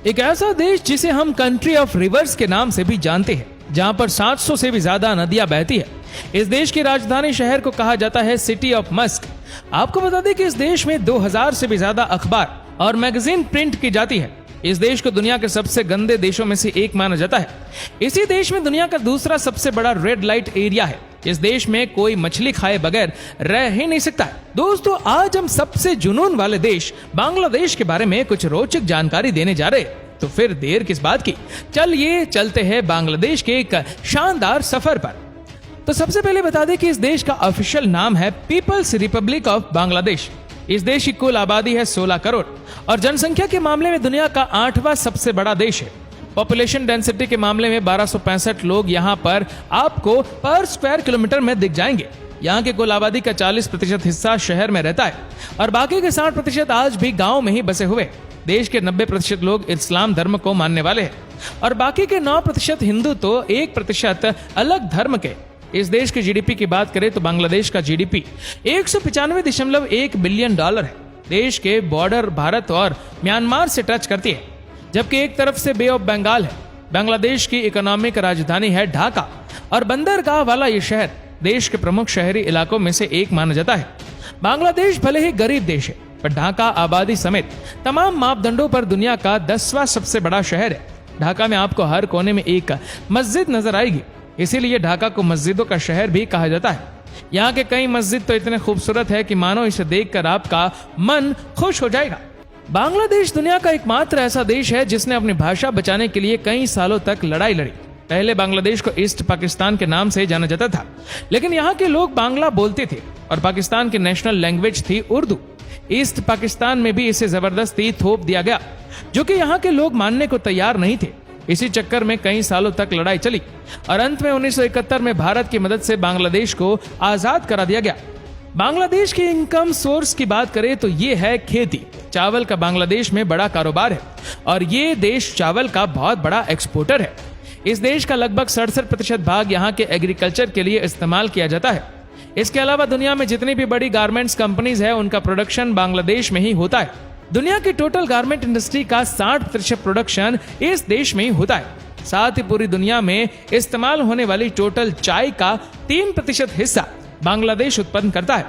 एक ऐसा देश जिसे हम कंट्री ऑफ रिवर्स के नाम से भी जानते हैं, जहां पर 700 से भी ज्यादा नदियां बहती है। इस देश की राजधानी शहर को कहा जाता है सिटी ऑफ मस्क। आपको बता दें कि इस देश में 2000 से भी ज्यादा अखबार और मैगजीन प्रिंट की जाती है। इस देश को दुनिया के सबसे गंदे देशों में से एक माना जाता है। इसी देश में दुनिया का दूसरा सबसे बड़ा रेड लाइट एरिया है। इस देश में कोई मछली खाए बगैर रह ही नहीं सकता है। दोस्तों, आज हम सबसे जुनून वाले देश बांग्लादेश के बारे में कुछ रोचक जानकारी देने जा रहे हैं। तो फिर देर किस बात की, चलिए चलते हैं बांग्लादेश के एक शानदार सफर पर। तो सबसे पहले बता दें कि इस देश का ऑफिशियल नाम है पीपल्स रिपब्लिक ऑफ बांग्लादेश। इस देश की कुल आबादी है 16 करोड़ और जनसंख्या के मामले में दुनिया का 8वां सबसे बड़ा देश है। पॉपुलेशन डेंसिटी के मामले में 1265 लोग यहाँ पर आपको पर स्क्वायर किलोमीटर में दिख जाएंगे। यहाँ की कुल आबादी का 40% हिस्सा शहर में रहता है और बाकी के 60% आज भी गाँव में ही बसे हुए। देश के 90% लोग इस्लाम धर्म को मानने वाले हैं और बाकी के 9% हिंदू तो 1% अलग धर्म के। इस देश के जीडीपी की बात करें तो बांग्लादेश का जीडीपी 195.1 बिलियन डॉलर है। देश के बॉर्डर भारत और म्यांमार से टच करती है, जबकि एक तरफ से बे ऑफ बंगाल है। बांग्लादेश की इकोनॉमिक राजधानी है ढाका और बंदरगाह वाला ये शहर देश के प्रमुख शहरी इलाकों में से एक माना जाता है। बांग्लादेश भले ही गरीब देश है, पर ढाका आबादी समेत तमाम मापदंडों पर दुनिया का 10वां सबसे बड़ा शहर है। ढाका में आपको हर कोने में एक मस्जिद नजर आएगी, इसीलिए ढाका को मस्जिदों का शहर भी कहा जाता है। यहाँ के कई मस्जिद तो इतने खूबसूरत है कि मानो इसे देखकर आपका मन खुश हो जाएगा। बांग्लादेश दुनिया का एकमात्र ऐसा देश है जिसने अपनी भाषा बचाने के लिए कई सालों तक लड़ाई लड़ी। पहले बांग्लादेश को ईस्ट पाकिस्तान के नाम से जाना जाता था, लेकिन यहाँ के लोग बांग्ला बोलते थे और पाकिस्तान की नेशनल लैंग्वेज थी उर्दू। ईस्ट पाकिस्तान में भी इसे जबरदस्ती थोप दिया गया, जो कि यहाँ के लोग मानने को तैयार नहीं थे। इसी चक्कर में कई सालों तक लड़ाई चली और अंत में 1971 में भारत की मदद से बांग्लादेश को आजाद करा दिया गया। बांग्लादेश की इनकम सोर्स की बात करें तो ये है खेती। चावल का बांग्लादेश में बड़ा कारोबार है और ये देश चावल का बहुत बड़ा एक्सपोर्टर है। इस देश का लगभग 67% भाग यहाँ के एग्रीकल्चर के लिए इस्तेमाल किया जाता है। इसके अलावा दुनिया में जितनी भी बड़ी गारमेंट्स कंपनीज है, उनका प्रोडक्शन बांग्लादेश में ही होता है। दुनिया की टोटल गारमेंट इंडस्ट्री का 60% प्रोडक्शन इस देश में ही होता है। साथ ही पूरी दुनिया में इस्तेमाल होने वाली टोटल चाय का 3% हिस्सा बांग्लादेश उत्पन्न करता है।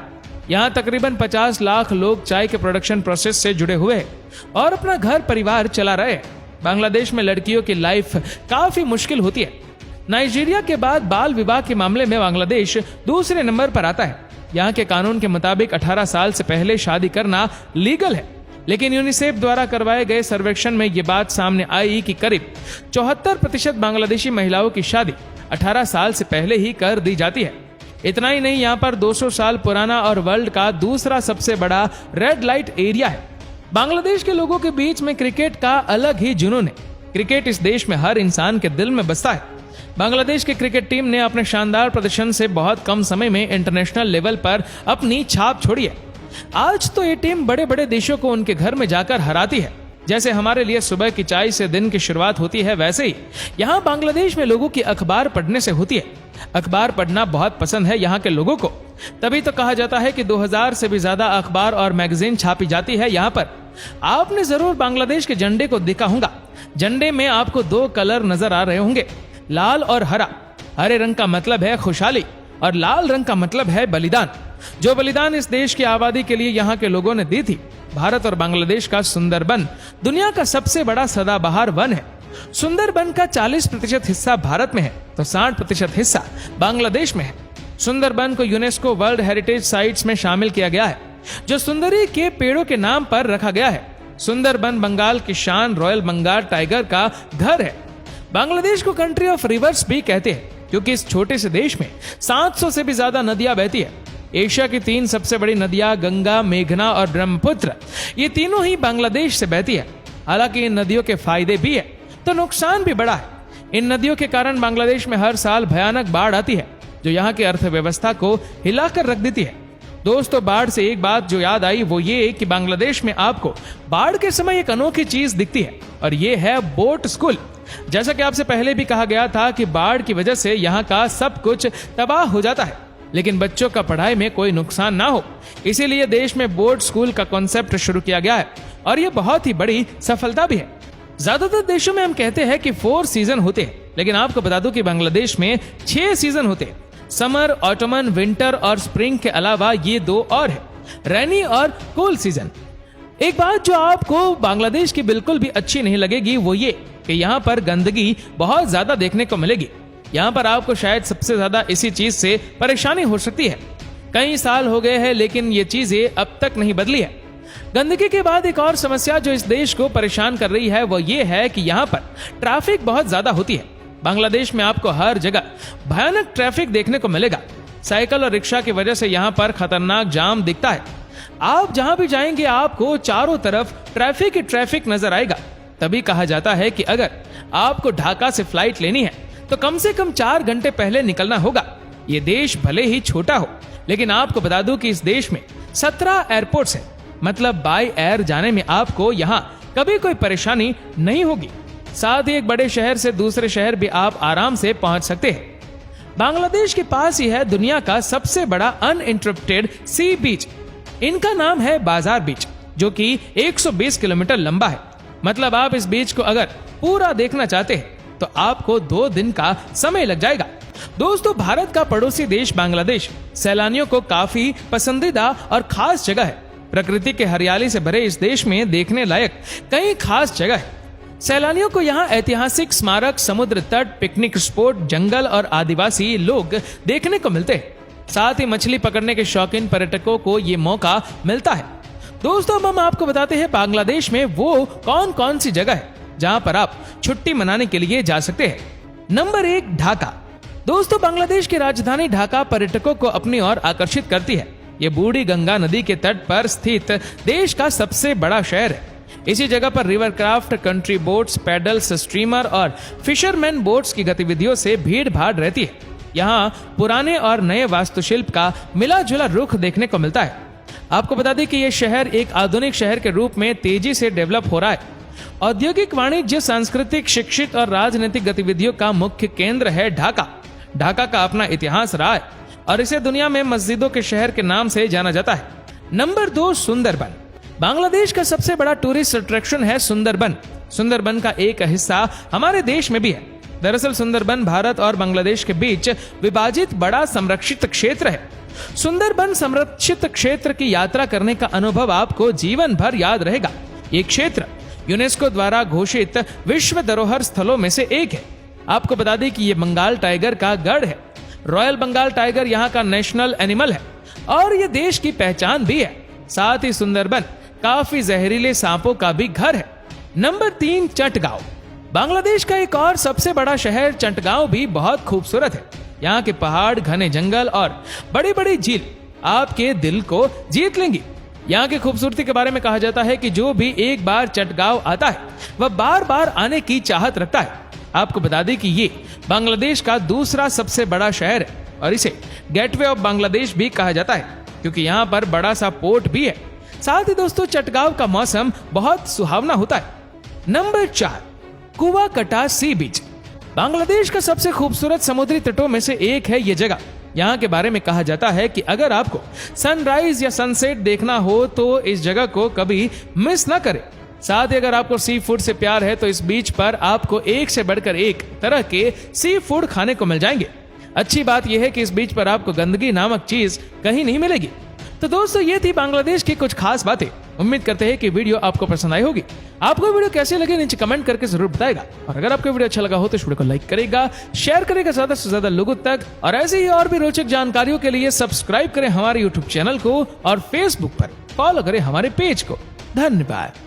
यहाँ तकरीबन 50 लाख लोग चाय के प्रोडक्शन प्रोसेस से जुड़े हुए हैं और अपना घर परिवार चला रहे हैं। बांग्लादेश में लड़कियों की लाइफ काफी मुश्किल होती है। नाइजीरिया के बाद बाल विवाह के मामले में बांग्लादेश दूसरे नंबर पर आता है। यहाँ के कानून के मुताबिक 18 साल से पहले शादी करना लीगल है, लेकिन यूनिसेफ द्वारा करवाए गए सर्वेक्षण में ये बात सामने आई कि करीब 74% बांग्लादेशी महिलाओं की शादी 18 साल से पहले ही कर दी जाती है। इतना ही नहीं, यहाँ पर 200 साल पुराना और वर्ल्ड का दूसरा सबसे बड़ा रेड लाइट एरिया है। बांग्लादेश के लोगों के बीच में क्रिकेट का अलग ही जुनून है। क्रिकेट इस देश में हर इंसान के दिल में बसता है। बांग्लादेश की क्रिकेट टीम ने अपने शानदार प्रदर्शन से बहुत कम समय में इंटरनेशनल लेवल पर अपनी छाप छोड़ी है। आज तो ये टीम बड़े बड़े देशों को उनके घर में जाकर हराती है। जैसे हमारे लिए सुबह की चाय से दिन की शुरुआत होती है, वैसे ही यहाँ बांग्लादेश में लोगों की अखबार पढ़ने से होती है। अखबार पढ़ना बहुत पसंद है यहाँ के लोगों को, तभी तो कहा जाता है कि 2000 से भी ज्यादा अखबार और मैगजीन छापी जाती है यहाँ पर। आपने जरूर बांग्लादेश के झंडे को देखा होगा। झंडे में आपको 2 कलर नजर आ रहे होंगे, लाल और हरा। हरे रंग का मतलब है खुशहाली और लाल रंग का मतलब है बलिदान, जो बलिदान इस देश की आबादी के लिए यहाँ के लोगों ने दी थी। भारत और बांग्लादेश का सुंदरबन दुनिया का सबसे बड़ा सदाबहार वन है। सुंदरबन का 40% हिस्सा भारत में है तो 60% हिस्सा बांग्लादेश में है। सुंदरबन को यूनेस्को वर्ल्ड हेरिटेज साइट्स में शामिल किया गया है, जो सुंदरी के पेड़ों के नाम पर रखा गया है। सुंदरबन बंगाल की शान रॉयल बंगाल टाइगर का घर है। बांग्लादेश को कंट्री ऑफ रिवर्स भी कहते हैं, क्योंकि इस छोटे से देश में 700 से भी ज्यादा नदियां बहती है। एशिया की 3 सबसे बड़ी नदियां गंगा, मेघना और ब्रह्मपुत्र, ये तीनों ही बांग्लादेश से बहती है। हालांकि इन नदियों के फायदे भी है तो नुकसान भी बड़ा है। इन नदियों के कारण बांग्लादेश में हर साल भयानक बाढ़ आती है, जो यहाँ की अर्थव्यवस्था को हिलाकर रख देती है। दोस्तों, बाढ़ से एक बात जो याद आई वो ये कि बांग्लादेश में आपको बाढ़ के समय एक अनोखी चीज दिखती है और ये है बोट स्कूल। जैसा कि आपसे पहले भी कहा गया था कि बाढ़ की वजह से यहाँ का सब कुछ तबाह हो जाता है, लेकिन बच्चों का पढ़ाई में कोई नुकसान ना हो, इसीलिए देश में बोर्ड स्कूल का कॉन्सेप्ट शुरू किया गया है और ये बहुत ही बड़ी सफलता भी है। ज्यादातर देशों में हम कहते हैं कि 4 सीजन होते हैं, लेकिन आपको बता दूं कि बांग्लादेश में 6 सीजन होते हैं। समर, ऑटमन, विंटर और स्प्रिंग के अलावा ये 2 और है, रेनी और कूल सीजन। एक बात जो आपको बांग्लादेश की बिल्कुल भी अच्छी नहीं लगेगी वो ये कि यहाँ पर गंदगी बहुत ज्यादा देखने को मिलेगी। यहाँ पर आपको शायद सबसे ज्यादा इसी चीज से परेशानी हो सकती है। कई साल हो गए हैं लेकिन ये चीजें अब तक नहीं बदली है। गंदगी के बाद एक और समस्या जो इस देश को परेशान कर रही है वो ये है कि यहाँ पर ट्रैफिक बहुत ज्यादा होती है। बांग्लादेश में आपको हर जगह भयानक ट्रैफिक देखने को मिलेगा। साइकिल और रिक्शा की वजह से यहाँ पर खतरनाक जाम दिखता है। आप जहां भी जाएंगे आपको चारों तरफ ट्रैफिक ही ट्रैफिक नजर आएगा। तभी कहा जाता है कि अगर आपको ढाका से फ्लाइट लेनी है तो कम से कम 4 घंटे पहले निकलना होगा। ये देश भले ही छोटा हो, लेकिन आपको बता दूं कि इस देश में 17 एयरपोर्ट्स हैं। मतलब बाय एयर जाने में आपको यहाँ कभी कोई परेशानी नहीं होगी। साथ ही एक बड़े शहर से दूसरे शहर भी आप आराम से पहुंच सकते हैं। बांग्लादेश के पास ही है दुनिया का सबसे बड़ा अनइंटरप्टेड सी बीच। इनका नाम है बाजार बीच, जो कि 120 किलोमीटर लंबा है। मतलब आप इस बीच को अगर पूरा देखना चाहते हैं तो आपको 2 दिन का समय लग जाएगा। दोस्तों, भारत का पड़ोसी देश बांग्लादेश सैलानियों को काफी पसंदीदा और खास जगह है। प्रकृति के हरियाली से भरे इस देश में देखने लायक कई खास जगह है। सैलानियों को यहाँ ऐतिहासिक स्मारक, समुद्र तट, पिकनिक स्पॉट, जंगल और आदिवासी लोग देखने को मिलते हैं। साथ ही मछली पकड़ने के शौकीन पर्यटकों को ये मौका मिलता है। दोस्तों, हम आपको बताते हैं बांग्लादेश में वो कौन कौन सी जगह है जहां पर आप छुट्टी मनाने के लिए जा सकते हैं। नंबर 1, ढाका। दोस्तों, बांग्लादेश की राजधानी ढाका पर्यटकों को अपनी ओर आकर्षित करती है। ये बूढ़ी गंगा नदी के तट पर स्थित देश का सबसे बड़ा शहर है। इसी जगह पर river craft, country boats, paddles, streamer और फिशरमैन बोट्स की गतिविधियों से भीड़ भाड़ रहती है। यहाँ पुराने और नए वास्तुशिल्प का मिला जुला रुख देखने को मिलता है। आपको बता दें कि यह शहर एक आधुनिक शहर के रूप में तेजी से डेवलप हो रहा है। औद्योगिक, वाणिज्य, सांस्कृतिक, शिक्षित और राजनीतिक गतिविधियों का मुख्य केंद्र है ढाका। ढाका का अपना इतिहास रहा है और इसे दुनिया में मस्जिदों के शहर के नाम से जाना जाता है। नंबर 2, सुंदरबन। बांग्लादेश का सबसे बड़ा टूरिस्ट अट्रैक्शन है सुंदरबन। सुंदरबन का एक हिस्सा हमारे देश में भी है। दरअसल सुंदरबन भारत और बांग्लादेश के बीच विभाजित बड़ा संरक्षित क्षेत्र है। सुंदरबन संरक्षित क्षेत्र की यात्रा करने का अनुभव आपको जीवन भर याद रहेगा। ये क्षेत्र यूनेस्को द्वारा घोषित विश्व धरोहर स्थलों में से एक है। आपको बता दें कि ये बंगाल टाइगर का गढ़ है। रॉयल बंगाल टाइगर यहाँ का नेशनल एनिमल है और ये देश की पहचान भी है। साथ ही सुंदरबन काफी जहरीले सांपों का भी घर है। नंबर 3, चटगांव। बांग्लादेश का एक और सबसे बड़ा शहर चटगांव भी बहुत खूबसूरत है। यहाँ के पहाड़, घने जंगल और बड़ी बड़ी झील आपके दिल को जीत लेंगी। यहाँ की खूबसूरती के बारे में कहा जाता है कि जो भी एक बार चटगांव आता है वह बार बार आने की चाहत रखता है। आपको बता दें कि ये बांग्लादेश का दूसरा सबसे बड़ा शहर है और इसे गेटवे ऑफ बांग्लादेश भी कहा जाता है क्योंकि यहाँ पर बड़ा सा पोर्ट भी है। साथ ही दोस्तों, चटगांव का मौसम बहुत सुहावना होता है। नंबर 4, कुवाकाटा सी बीच। बांग्लादेश का सबसे खूबसूरत समुद्री तटों में से एक है ये जगह। यहाँ के बारे में कहा जाता है कि अगर आपको सनराइज या सनसेट देखना हो तो इस जगह को कभी मिस ना करें। साथ ही अगर आपको सी फूड से प्यार है तो इस बीच पर आपको एक से बढ़कर एक तरह के सी फूड खाने को मिल जाएंगे। अच्छी बात यह है कि इस बीच पर आपको गंदगी नामक चीज कहीं नहीं मिलेगी। तो दोस्तों, ये थी बांग्लादेश की कुछ खास बातें। उम्मीद करते हैं कि वीडियो आपको पसंद आई होगी। आपको वीडियो कैसे लगे नीचे कमेंट करके जरूर बताएगा और अगर आपको वीडियो अच्छा लगा हो तो इस वीडियो को लाइक करेगा, शेयर करेगा ज्यादा से ज्यादा लोगों तक और ऐसे ही और भी रोचक जानकारियों के लिए सब्सक्राइब करें हमारे यूट्यूब चैनल को और फेसबुक पर फॉलो करें हमारे पेज को। धन्यवाद।